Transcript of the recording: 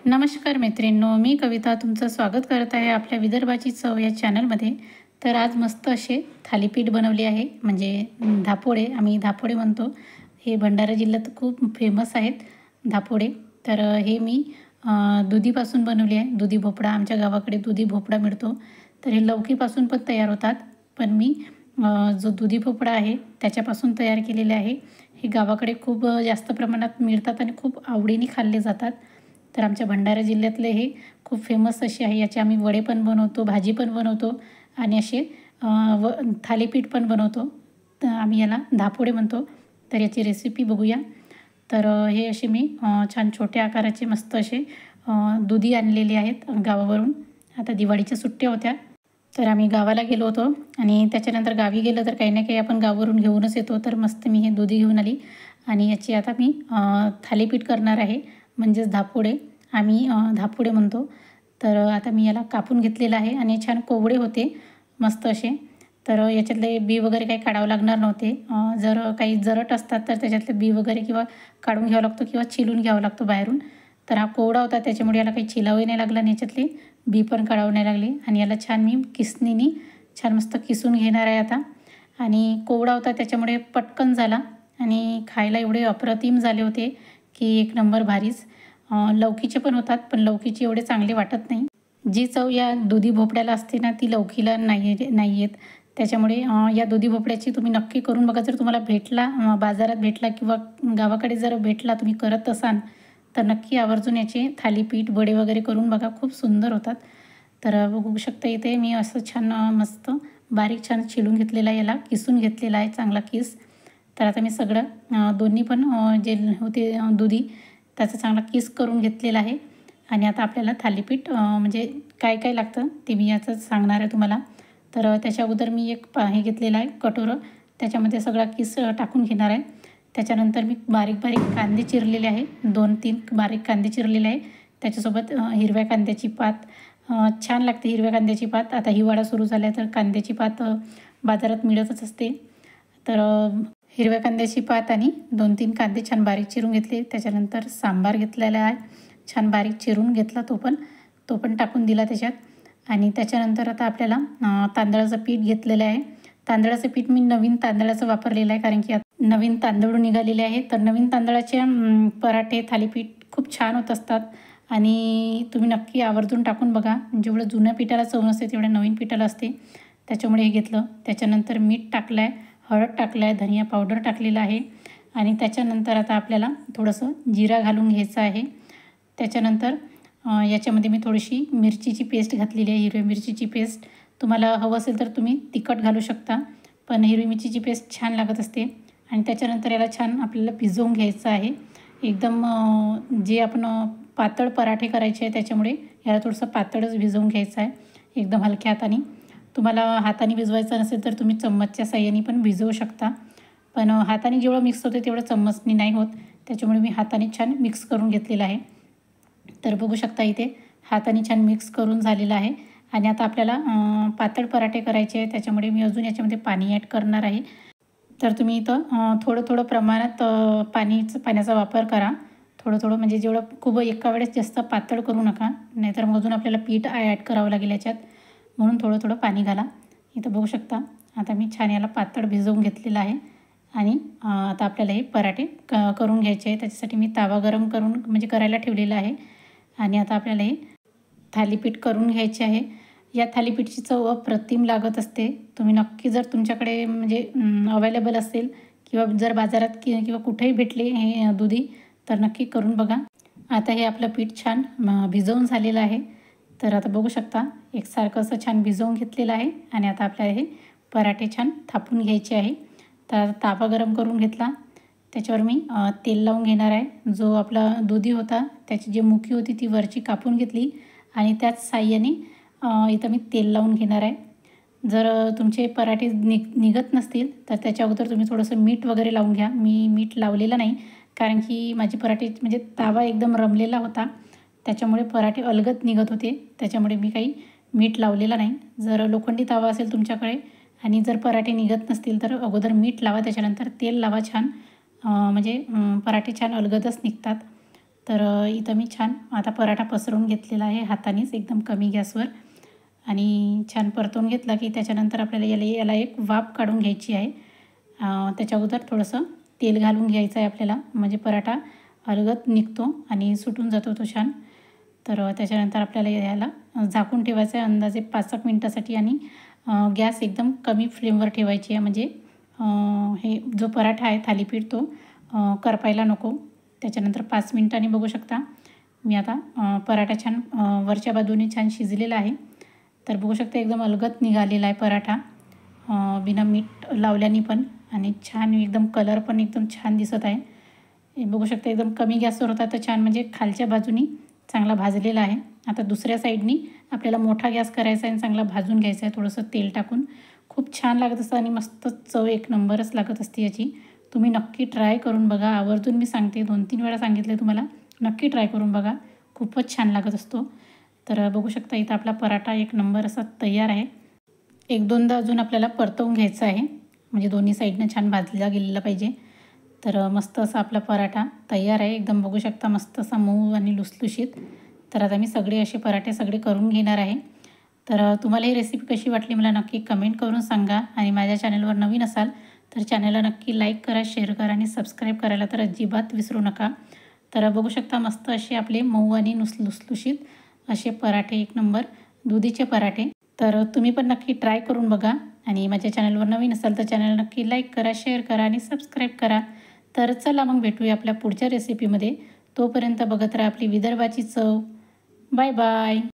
नमस्कार मैत्रिणींनो, मी कविता तुमचं स्वागत करत आहे आपल्या विदर्भाची चव या चॅनलमध्ये. तर आज मस्त असे थालीपीठ बनवले आहे, म्हणजे धापोडे आम्ही धापोडे म्हणतो. हे भंडारा जिल्ह्यात खूप फेमस आहेत धापोडे. तर हे मी दुधीपासून बनवले आहे. दुधी भोपळा, आमच्या गावाकडे दुधी भोपळा मिळतो. तर हे लौकीपासून पण तयार होतात, पण मी जो दुधी भोपळा आहे त्याच्यापासून तयार केलेले आहे. हे गावाकडे खूप जास्त प्रमाणात मिळतात आणि खूप आवडीने खाल्ले जातात. तर आमच्या भंडारा जिल्ह्यातले हे खूप फेमस असे आहे. याचे आम्ही वडे पण बनवतो, भाजी पण बनवतो आणि असे थालीपीठ पण बनवतो. तर आम्ही याला धापोडे म्हणतो. तर याची रेसिपी बघूया. तर हे असे मी छान छोट्या आकाराचे मस्त असे दुधी आणलेले आहेत गावावरून. आता दिवाळीच्या सुट्ट्या होत्या, तर आम्ही गावाला गेलो होतो आणि त्याच्यानंतर गावी गेलं तर काही ना काही आपण गावावरून घेऊनच येतो. तर मस्त मी हे दुधी घेऊन आली आणि याची आता मी थालीपीठ करणार आहे, म्हणजेच धापोडे. आम्ही धापोडे म्हणतो. तर आता मी याला कापून घेतलेलं आहे आणि छान कोवळे होते मस्त असे. तर याच्यातले बी वगैरे काही काढावं लागणार नव्हते. जर काही जरट असतात तर त्याच्यातले बी वगैरे किंवा काढून घ्यावं लागतो किंवा चिलून घ्यावं लागतो बाहेरून. तर हा कोवडा होता, त्याच्यामुळे याला काही चिलावही नाही लागला आणि याच्यातले बी पण काढावं नाही लागले. आणि याला छान मी किसणीने छान मस्त किसून घेणार आहे आता. आणि कोवडा होता त्याच्यामुळे पटकन झाला आणि खायला एवढे अप्रतिम झाले होते की एक नंबर भारीच. लौकीचे पण होतात, पण लौकीचे एवढे चांगले वाटत नाही. जी चव या दुधी भोपळ्याला असते ना, ती लौकीला नाही येत. त्याच्यामुळे या दुधी भोपळ्याची तुम्ही नक्की करून बघा. जर तुम्हाला भेटला, बाजारात भेटला किंवा गावाकडे जर भेटला, तुम्ही करत असाल तर नक्की आवर्जून याचे थालीपीठ वडे वगैरे करून बघा, खूप सुंदर होतात. तर बघू शकता इथे मी असं छान मस्त बारीक छान चिरून घेतलेला आहे, याला किसून घेतलेला आहे चांगला किस. तर आता मी सगळं दोन्ही पण जे होते दुधी त्याचा चांगला किस करून घेतलेला आहे. आणि आता आपल्याला थालीपीठ म्हणजे काय काय लागतं ते मी याचं सांगणार आहे तुम्हाला. तर त्याच्या अगोदर मी एक हे घेतलेलं आहे कटोरं, त्याच्यामध्ये सगळा किस टाकून घेणार आहे. त्याच्यानंतर मी बारीक बारीक कांदे चिरलेले आहे, 2-3 बारीक कांदे चिरलेले आहे. त्याच्यासोबत हिरव्या कांद्याची पात, छान लागते हिरव्या कांद्याची पात. आता हिवाळा सुरू झाला आहे तर कांद्याची पात बाजारात मिळतच असते. तर हिरव्या कांद्याची पात आणि 2-3 कांदे छान बारीक चिरून घेतले. त्याच्यानंतर सांबार घेतलेला आहे, छान बारीक चिरून घेतला, तो पण टाकून दिला त्याच्यात. आणि त्याच्यानंतर आता आपल्याला तांदळाचं पीठ घेतलेलं आहे. तांदळाचं पीठ मी नवीन तांदळाचं वापरलेलं आहे, कारण की आता नवीन तांदूळ निघालेले आहे. तर नवीन तांदळाचे पराठे थालीपीठ खूप छान होत असतात आणि तुम्ही नक्की आवर्जून टाकून बघा. जेवढं जुन्या पिठाला चव नसते तेवढ्या नवीन पिठाला असते, त्याच्यामुळे हे घेतलं. त्याच्यानंतर मीठ टाकलं आहे, हळद टाकलं आहे, धनिया पावडर टाकलेला आहे. आणि त्याच्यानंतर आता आपल्याला थोडंसं जिरा घालून घ्यायचं आहे. त्याच्यानंतर याच्यामध्ये मी थोडीशी मिरचीची पेस्ट घातलेली आहे, हिरव्या मिरचीची पेस्ट. तुम्हाला हवं असेल तर तुम्ही तिखट घालू शकता, पण हिरवी मिरचीची पेस्ट छान लागत असते. आणि त्याच्यानंतर याला छान आपल्याला भिजवून घ्यायचं आहे एकदम. जे आपण पातळ पराठे करायचे आहे त्याच्यामुळे याला थोडंसं पातळच भिजवून घ्यायचं आहे एकदम हलक्या हाताने. तुम्हाला हाताने भिजवायचं नसेल तर तुम्ही चम्मचच्या साहाय्याने पण भिजवू शकता, पण हाताने जेवढं मिक्स होते तेवढं चम्मचने नाही होत, त्याच्यामुळे मी हाताने छान मिक्स करून घेतलेलं आहे. तर बघू शकता इथे हाताने छान मिक्स करून झालेलं आहे. आणि आता आपल्याला पातळ पराठे करायचे आहे, त्याच्यामुळे मी अजून याच्यामध्ये पाणी ॲड करणार आहे. तर तुम्ही इथं थोडं थोडं प्रमाणात पाण्याचा वापर करा. थोडं थोडं म्हणजे जेवढं, खूप एका वेळेस जास्त पातळ करू नका, नाहीतर मग अजून आपल्याला पीठ ॲड करावं लागेल याच्यात, म्हणून थोडं थोडं पाणी घाला. इथं बघू शकता आता मी छान याला पातळ भिजवून घेतलेलं आहे. आणि आता आपल्याला हे पराठे करून घ्यायचे आहे. त्याच्यासाठी मी तवा गरम करून म्हणजे करायला ठेवलेला आहे. आणि आता आपल्याला हे थालीपीठ करून घ्यायचे आहे. या थालीपीठची चव अप्रतिम लागत असते. तुम्ही नक्की जर तुमच्याकडे म्हणजे अवेलेबल असेल किंवा जर बाजारात किंवा कुठेही भेटले हे दुधी, तर नक्की करून बघा. आता हे आपलं पीठ छान भिजवून झालेलं आहे. तर आता बघू शकता एकसारखं असं छान भिजवून घेतलेलं आहे. आणि आता आपल्याला हे पराठे छान थापून घ्यायचे आहे. तर तावा गरम करून घेतला, त्याच्यावर मी तेल लावून घेणार आहे. जो आपला दुधी होता त्याची जी मुठी होती ती वरची कापून घेतली आणि त्याच साहाय्याने इथं मी तेल लावून घेणार आहे. जर तुमचे पराठे निघत नसतील तर त्याच्या अगोदर तुम्ही थोडंसं मीठ वगैरे लावून घ्या. मी मीठ लावलेलं नाही, कारण की माझे पराठे म्हणजे तावा एकदम रमलेला होता, त्याच्यामुळे पराठे अलगद निघत होते, त्याच्यामुळे मी काही मीठ लावलेलं नाही. जर लोखंडी तवा असेल तुमच्याकडे आणि जर पराठे निघत नसतील तर अगोदर मीठ लावा, त्याच्यानंतर तेल लावा छान, म्हणजे पराठे छान अलगदच निघतात. तर इथं मी छान आता पराठा पसरवून घेतलेला आहे हातानेच एकदम कमी गॅसवर आणि छान परतवून घेतला की त्याच्यानंतर आपल्याला याला एक वाफ काढून घ्यायची आहे. त्याच्या अगोदर थोडंसं तेल घालून घ्यायचं आहे आपल्याला, म्हणजे पराठा अलगद निघतो आणि सुटून जातो तो छान. तर त्याच्यानंतर आपल्याला याला झाकून ठेवायचं आहे अंदाजे 5-1 मिनटासाठी आणि गॅस एकदम कमी फ्लेमवर ठेवायची आहे, म्हणजे हे जो पराठा आहे थालीपीठ तो करपायला नको. त्याच्यानंतर 5 मिनिटांनी बघू शकता मी आता पराठा छान वरच्या बाजूने छान शिजलेला आहे. तर बघू शकता एकदम अलगद निघालेला आहे पराठा बिना मीठ लावल्याने पण, आणि छान एकदम कलर पण एकदम छान दिसत आहे. हे बघू शकता एकदम कमी गॅसवर होता तर छान, म्हणजे खालच्या बाजूनी चांगला भाजलेला आहे. आता दुसऱ्या साईडनी आपल्याला मोठा गॅस करायचा आहे आणि चांगला भाजून घ्यायचा आहे थोडंसं तेल टाकून. खूप छान लागत असतं आणि मस्त चव एक नंबरच लागत असते याची. तुम्ही नक्की ट्राय करून बघा, आवर्जून मी सांगते, 2-3 वेळा सांगितले तुम्हाला, नक्की ट्राय करून बघा, खूपच छान लागत असतो. तर बघू शकता इथं आपला पराठा एक नंबर असा तयार आहे. 1-2दा अजून आपल्याला परतवून घ्यायचं आहे, म्हणजे दोन्ही साईडनं छान भाजला गेलेला पाहिजे. तर मस्त असा आपला पराठा तयार आहे एकदम, बघू शकता मस्त असा मऊ आणि लुसलुशीत. तर आता मी सगळे असे पराठे सगळे करून घेणार आहे. तर तुम्हाला ही रेसिपी कशी वाटली मला नक्की कमेंट करून सांगा, आणि माझ्या चॅनलवर नवीन असाल तर चॅनलला नक्की लाईक करा, शेअर करा आणि सबस्क्राईब करायला तर अजिबात विसरू नका. तर बघू शकता मस्त असे आपले मऊ आणि लुसलुशीत असे पराठे, एक नंबर दुधीचे पराठे. तर तुम्ही पण नक्की ट्राय करून बघा, आणि माझ्या चॅनलवर नवीन असाल तर चॅनल नक्की लाईक करा, शेअर करा आणि सबस्क्राईब करा. तर चला मग भेटूया आपल्या पुढच्या रेसिपीमध्ये. तोपर्यंत बघत राहा आपली विदर्भाची चव. Bye bye.